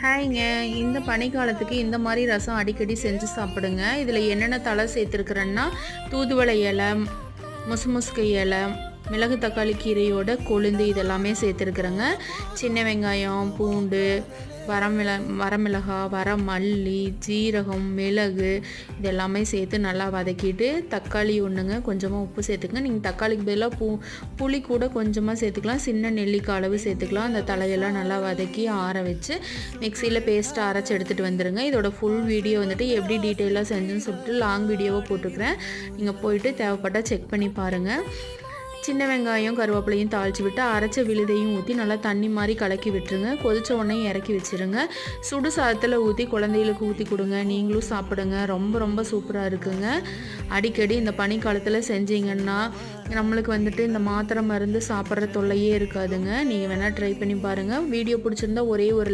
ஹாய்ங்க. இந்த பனிக்காலத்துக்கு இந்த மாரி ரசம் அடிக்கடி செஞ்சு சாப்பிடுங்க. இதில் என்னென்ன தழை சேர்த்துருக்குறேன்னா, தூதுவளை இலை, முசுமுசுக்கு இலை, மிளகு தக்காளி கீரையோட கொழுந்து இதெல்லாமே சேர்த்துருக்குறேங்க. சின்ன வெங்காயம், பூண்டு, வரமிளகாய், வரமல்லி, ஜீரகம், மிளகு இதெல்லாமே சேர்த்து நல்லா வதக்கிட்டு, தக்காளி ஒன்றுங்க, கொஞ்சமாக உப்பு சேர்த்துக்கங்க. நீங்கள் தக்காளிக்கு பதிலாக புளி கூட கொஞ்சமாக சேர்த்துக்கலாம். சின்ன நெல்லிக்காய் அளவு சேர்த்துக்கலாம். அந்த தலையெல்லாம் நல்லா வதக்கி ஆற வச்சு மிக்சியில் பேஸ்ட்டாக அரைச்சி எடுத்துகிட்டு வந்துடுங்க. இதோட ஃபுல் வீடியோ வந்துட்டு எப்படி டீட்டெயிலாக செஞ்சுன்னு சொல்லிட்டு லாங் வீடியோவை போட்டுக்கிறேன். நீங்கள் போயிட்டு தேவைப்பட்டால் செக் பண்ணி பாருங்கள். சின்ன வெங்காயம் கருவேப்பிலையும் தாளித்து விட்டு அரைச்ச விழுதையும் ஊற்றி நல்லா தண்ணி மாதிரி கலக்கி விட்டுருங்க. கொதிச்ச உடனே இறக்கி வச்சுருங்க. சுடு சாதத்தில் ஊற்றி குழந்தைகளுக்கு ஊற்றி கொடுங்க. நீங்களும் சாப்பிடுங்க. ரொம்ப ரொம்ப சூப்பராக இருக்குங்க. அடிக்கடி இந்த பனிக்காலத்தில் செஞ்சிங்கன்னா நம்மளுக்கு வந்துட்டு இந்த மாத்திரை மருந்து சாப்பிட்ற தொல்லையே இருக்காதுங்க. நீங்கள் வேணால் ட்ரை பண்ணி பாருங்கள். வீடியோ பிடிச்சிருந்தா ஒரே ஒரு